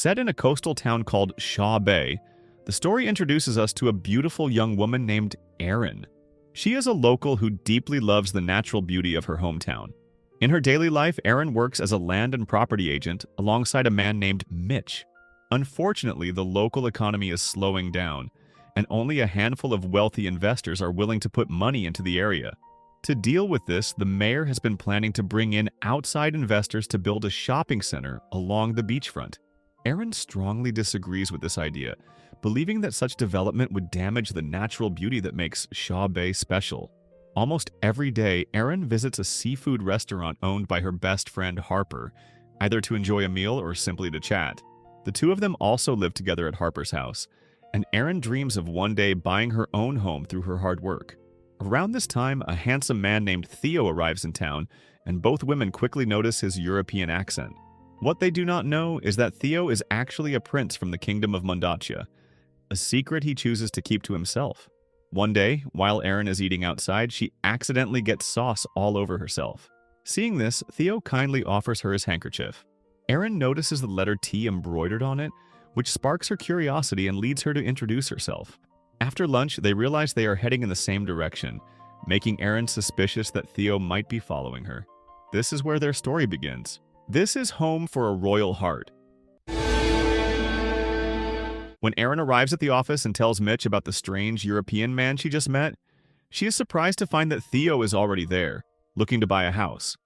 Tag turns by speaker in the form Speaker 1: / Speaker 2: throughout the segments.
Speaker 1: Set in a coastal town called Shaw Bay, the story introduces us to a beautiful young woman named Erin. She is a local who deeply loves the natural beauty of her hometown. In her daily life, Erin works as a land and property agent alongside a man named Mitch. Unfortunately, the local economy is slowing down, and only a handful of wealthy investors are willing to put money into the area. To deal with this, the mayor has been planning to bring in outside investors to build a shopping center along the beachfront. Erin strongly disagrees with this idea, believing that such development would damage the natural beauty that makes Shaw Bay special. Almost every day, Erin visits a seafood restaurant owned by her best friend Harper, either to enjoy a meal or simply to chat. The two of them also live together at Harper's house, and Erin dreams of one day buying her own home through her hard work. Around this time, a handsome man named Theo arrives in town, and both women quickly notice his European accent. What they do not know is that Theo is actually a prince from the kingdom of Mondaccia, a secret he chooses to keep to himself. One day, while Erin is eating outside, she accidentally gets sauce all over herself. Seeing this, Theo kindly offers her his handkerchief. Erin notices the letter T embroidered on it, which sparks her curiosity and leads her to introduce herself. After lunch, they realize they are heading in the same direction, making Erin suspicious that Theo might be following her. This is where their story begins. This is home for a royal heart. When Erin arrives at the office and tells Mitch about the strange European man she just met, she is surprised to find that Theo is already there, looking to buy a house.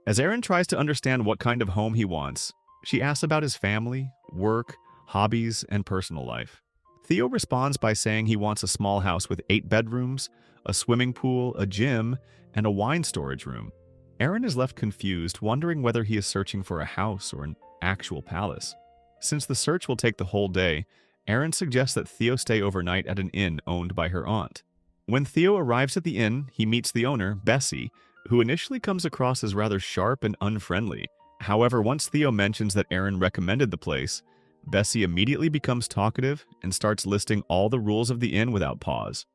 Speaker 1: As Erin tries to understand what kind of home he wants, she asks about his family, work, hobbies, and personal life. Theo responds by saying he wants a small house with 8 bedrooms, a swimming pool, a gym, and a wine storage room. Erin is left confused, wondering whether he is searching for a house or an actual palace. Since the search will take the whole day, Erin suggests that Theo stay overnight at an inn owned by her aunt. When Theo arrives at the inn, he meets the owner, Bessie, who initially comes across as rather sharp and unfriendly. However, once Theo mentions that Erin recommended the place, Bessie immediately becomes talkative and starts listing all the rules of the inn without pause.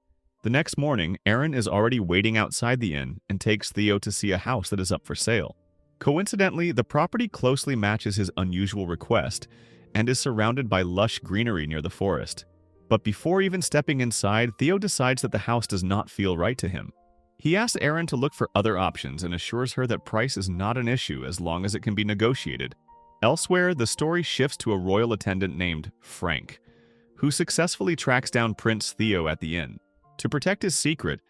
Speaker 1: The next morning, Erin is already waiting outside the inn and takes Theo to see a house that is up for sale. Coincidentally, the property closely matches his unusual request and is surrounded by lush greenery near the forest. But before even stepping inside, Theo decides that the house does not feel right to him. He asks Erin to look for other options and assures her that price is not an issue as long as it can be negotiated. Elsewhere, the story shifts to a royal attendant named Frank, who successfully tracks down Prince Theo at the inn. To protect his secret,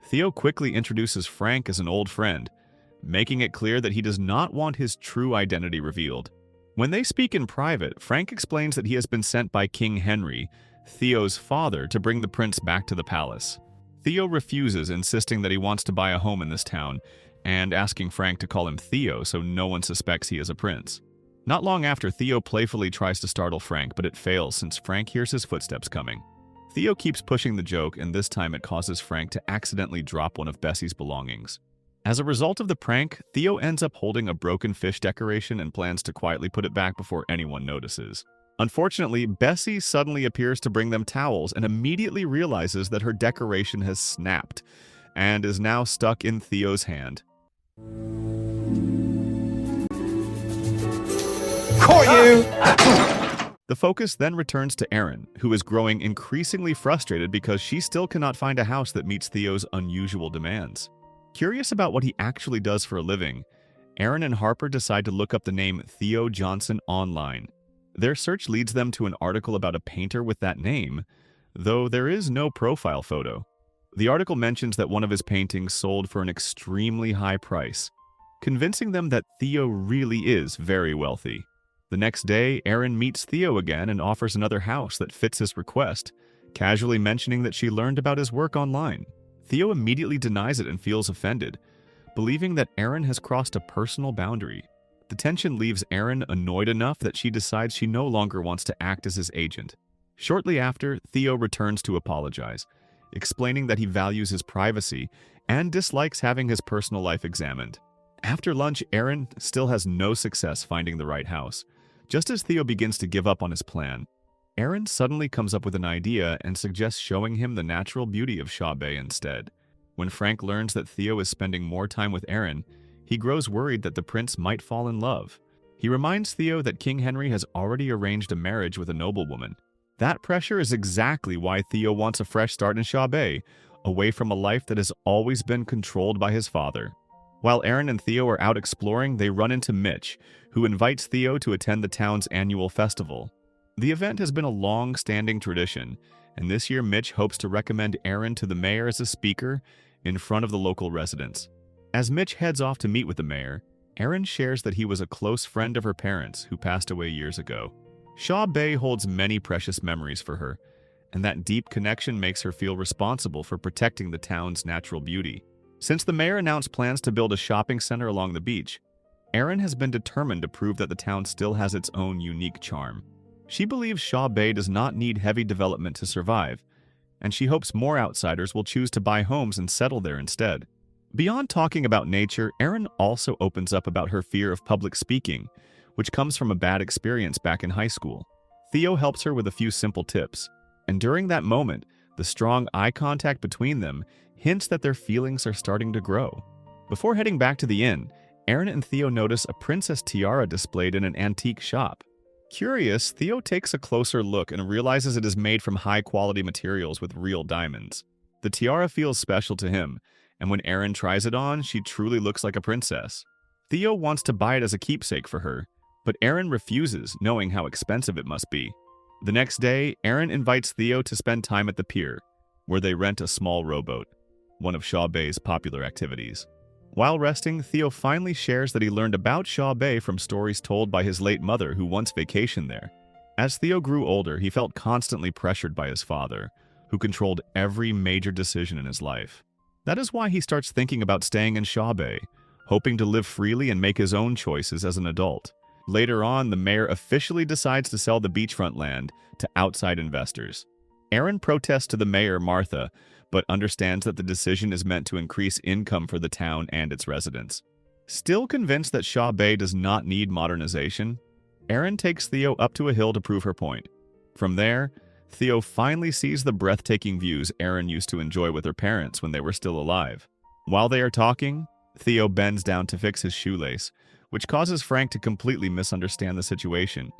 Speaker 1: Theo quickly introduces Frank as an old friend, making it clear that he does not want his true identity revealed. When they speak in private, Frank explains that he has been sent by King Henry, Theo's father, to bring the prince back to the palace. Theo refuses, insisting that he wants to buy a home in this town, and asking Frank to call him Theo so no one suspects he is a prince. Not long after, Theo playfully tries to startle Frank, but it fails since Frank hears his footsteps coming. Theo keeps pushing the joke, and this time it causes Frank to accidentally drop one of Bessie's belongings. As a result of the prank, Theo ends up holding a broken fish decoration and plans to quietly put it back before anyone notices. Unfortunately, Bessie suddenly appears to bring them towels and immediately realizes that her decoration has snapped and is now stuck in Theo's hand.
Speaker 2: Caught you!
Speaker 1: The focus then returns to Erin, who is growing increasingly frustrated because she still cannot find a house that meets Theo's unusual demands. Curious about what he actually does for a living, Erin and Harper decide to look up the name Theo Johnson online. Their search leads them to an article about a painter with that name, though there is no profile photo. The article mentions that one of his paintings sold for an extremely high price, convincing them that Theo really is very wealthy. The next day, Erin meets Theo again and offers another house that fits his request, casually mentioning that she learned about his work online. Theo immediately denies it and feels offended, believing that Erin has crossed a personal boundary. The tension leaves Erin annoyed enough that she decides she no longer wants to act as his agent. Shortly after, Theo returns to apologize, explaining that he values his privacy and dislikes having his personal life examined. After lunch, Erin still has no success finding the right house. Just as Theo begins to give up on his plan, Erin suddenly comes up with an idea and suggests showing him the natural beauty of Shaw Bay instead. When Frank learns that Theo is spending more time with Erin, he grows worried that the prince might fall in love. He reminds Theo that King Henry has already arranged a marriage with a noblewoman. That pressure is exactly why Theo wants a fresh start in Shaw Bay, away from a life that has always been controlled by his father. While Aaron and Theo are out exploring, they run into Mitch, who invites Theo to attend the town's annual festival. The event has been a long-standing tradition, and this year Mitch hopes to recommend Aaron to the mayor as a speaker in front of the local residents. As Mitch heads off to meet with the mayor, Aaron shares that he was a close friend of her parents who passed away years ago. Shaw Bay holds many precious memories for her, and that deep connection makes her feel responsible for protecting the town's natural beauty. Since the mayor announced plans to build a shopping center along the beach, Aaron has been determined to prove that the town still has its own unique charm. She believes Shaw Bay does not need heavy development to survive, and she hopes more outsiders will choose to buy homes and settle there instead. Beyond talking about nature, Erin also opens up about her fear of public speaking, which comes from a bad experience back in high school. Theo helps her with a few simple tips, and during that moment, the strong eye contact between them hints that their feelings are starting to grow. Before heading back to the inn, Erin and Theo notice a princess tiara displayed in an antique shop. Curious, Theo takes a closer look and realizes it is made from high-quality materials with real diamonds. The tiara feels special to him, and when Erin tries it on, she truly looks like a princess. Theo wants to buy it as a keepsake for her, but Erin refuses, knowing how expensive it must be. The next day, Erin invites Theo to spend time at the pier, where they rent a small rowboat, one of Shaw Bay's popular activities. While resting, Theo finally shares that he learned about Shaw Bay from stories told by his late mother who once vacationed there. As Theo grew older, he felt constantly pressured by his father, who controlled every major decision in his life. That is why he starts thinking about staying in Shaw Bay, hoping to live freely and make his own choices as an adult. Later on, the mayor officially decides to sell the beachfront land to outside investors. Erin protests to the mayor, Martha, but understands that the decision is meant to increase income for the town and its residents. Still convinced that Shaw Bay does not need modernization, Erin takes Theo up to a hill to prove her point. From there, Theo finally sees the breathtaking views Erin used to enjoy with her parents when they were still alive. While they are talking, Theo bends down to fix his shoelace, which causes Frank to completely misunderstand the situation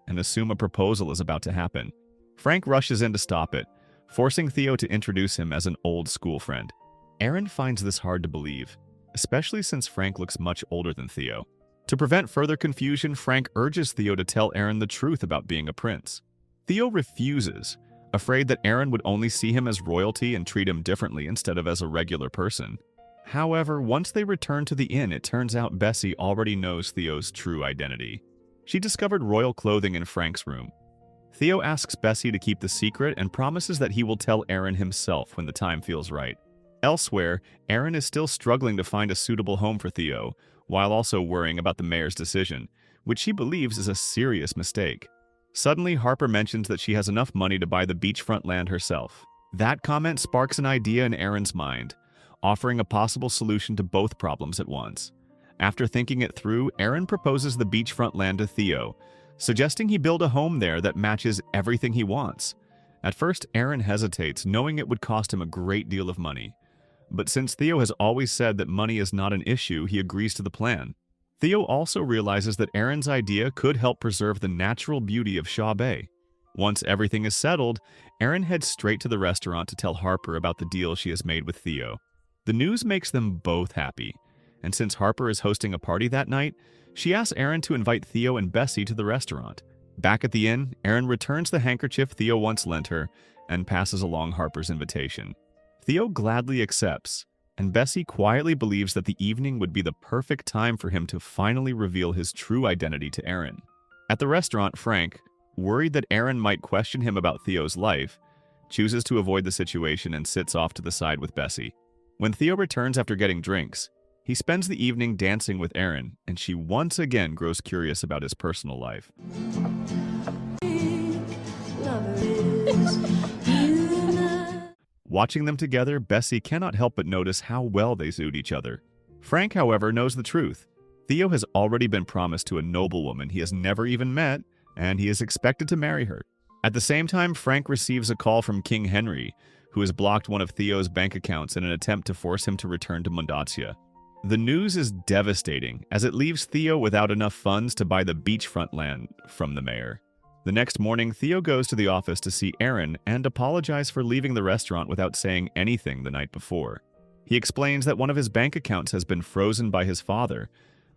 Speaker 1: and assume a proposal is about to happen. Frank rushes in to stop it, forcing Theo to introduce him as an old school friend. Erin finds this hard to believe, especially since Frank looks much older than Theo. To prevent further confusion, Frank urges Theo to tell Erin the truth about being a prince. Theo refuses, afraid that Erin would only see him as royalty and treat him differently instead of as a regular person. However, once they return to the inn, it turns out Bessie already knows Theo's true identity. She discovered royal clothing in Frank's room. Theo asks Bessie to keep the secret and promises that he will tell Erin himself when the time feels right. Elsewhere, Erin is still struggling to find a suitable home for Theo, while also worrying about the mayor's decision, which she believes is a serious mistake. Suddenly, Harper mentions that she has enough money to buy the beachfront land herself. That comment sparks an idea in Erin's mind, offering a possible solution to both problems at once. After thinking it through, Erin proposes the beachfront land to Theo, suggesting he build a home there that matches everything he wants. At first, Erin hesitates, knowing it would cost him a great deal of money. But since Theo has always said that money is not an issue, he agrees to the plan. Theo also realizes that Erin's idea could help preserve the natural beauty of Shaw Bay. Once everything is settled, Erin heads straight to the restaurant to tell Harper about the deal she has made with Theo. The news makes them both happy, and since Harper is hosting a party that night, she asks Erin to invite Theo and Bessie to the restaurant. Back at the inn, Erin returns the handkerchief Theo once lent her and passes along Harper's invitation. Theo gladly accepts, and Bessie quietly believes that the evening would be the perfect time for him to finally reveal his true identity to Erin. At the restaurant, Frank, worried that Erin might question him about Theo's life, chooses to avoid the situation and sits off to the side with Bessie. When Theo returns after getting drinks, he spends the evening dancing with Erin, and she once again grows curious about his personal life. Watching them together, Bessie cannot help but notice how well they suit each other. Frank, however, knows the truth. Theo has already been promised to a noblewoman he has never even met, and he is expected to marry her. At the same time, Frank receives a call from King Henry, who has blocked one of Theo's bank accounts in an attempt to force him to return to Mundacia. The news is devastating, as it leaves Theo without enough funds to buy the beachfront land from the mayor. The next morning, Theo goes to the office to see Aaron and apologize for leaving the restaurant without saying anything the night before. He explains that one of his bank accounts has been frozen by his father,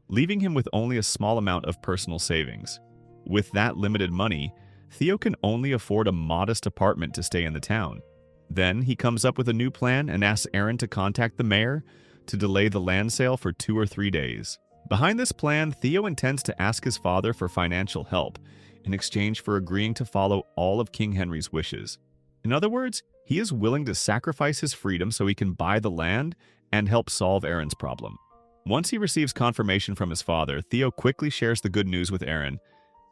Speaker 1: leaving him with only a small amount of personal savings. With that limited money, Theo can only afford a modest apartment to stay in the town. Then he comes up with a new plan and asks Aaron to contact the mayor to delay the land sale for 2 or 3 days. Behind this plan, Theo intends to ask his father for financial help in exchange for agreeing to follow all of King Henry's wishes. In other words, he is willing to sacrifice his freedom so he can buy the land and help solve Aaron's problem. Once he receives confirmation from his father, Theo quickly shares the good news with Aaron,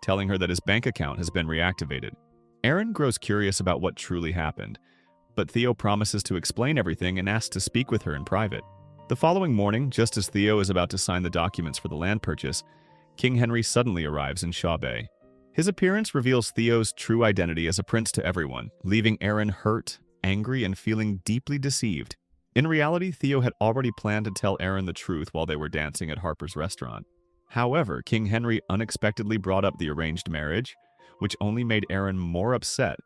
Speaker 1: telling her that his bank account has been reactivated. Aaron grows curious about what truly happened, but Theo promises to explain everything and asks to speak with her in private. The following morning, just as Theo is about to sign the documents for the land purchase, King Henry suddenly arrives in Shaw Bay. His appearance reveals Theo's true identity as a prince to everyone, leaving Aaron hurt, angry, and feeling deeply deceived. In reality, Theo had already planned to tell Aaron the truth while they were dancing at Harper's restaurant. However, King Henry unexpectedly brought up the arranged marriage, which only made Aaron more upset,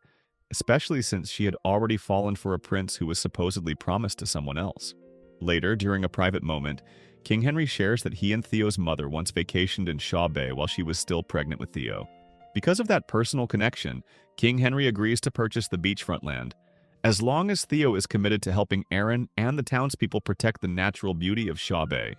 Speaker 1: especially since she had already fallen for a prince who was supposedly promised to someone else. Later, during a private moment, King Henry shares that he and Theo's mother once vacationed in Shaw Bay while she was still pregnant with Theo. Because of that personal connection, King Henry agrees to purchase the beachfront land, as long as Theo is committed to helping Aaron and the townspeople protect the natural beauty of Shaw Bay.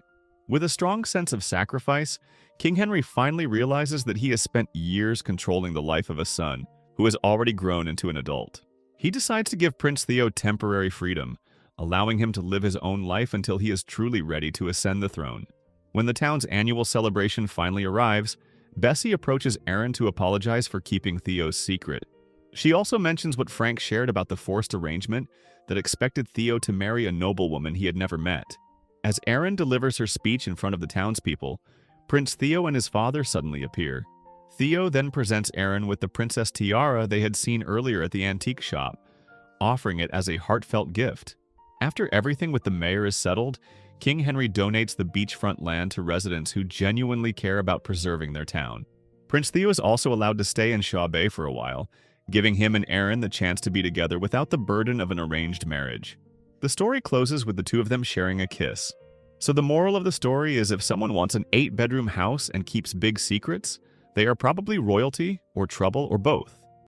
Speaker 1: With a strong sense of sacrifice, King Henry finally realizes that he has spent years controlling the life of a son who has already grown into an adult. He decides to give Prince Theo temporary freedom, allowing him to live his own life until he is truly ready to ascend the throne. When the town's annual celebration finally arrives, Bessie approaches Aaron to apologize for keeping Theo's secret. She also mentions what Frank shared about the forced arrangement that expected Theo to marry a noblewoman he had never met. As Aaron delivers her speech in front of the townspeople, Prince Theo and his father suddenly appear. Theo then presents Aaron with the princess tiara they had seen earlier at the antique shop, offering it as a heartfelt gift. After everything with the mayor is settled, King Henry donates the beachfront land to residents who genuinely care about preserving their town. Prince Theo is also allowed to stay in Shaw Bay for a while, giving him and Aaron the chance to be together without the burden of an arranged marriage. The story closes with the two of them sharing a kiss. So the moral of the story is, if someone wants an 8-bedroom house and keeps big secrets, they are probably royalty or trouble or both.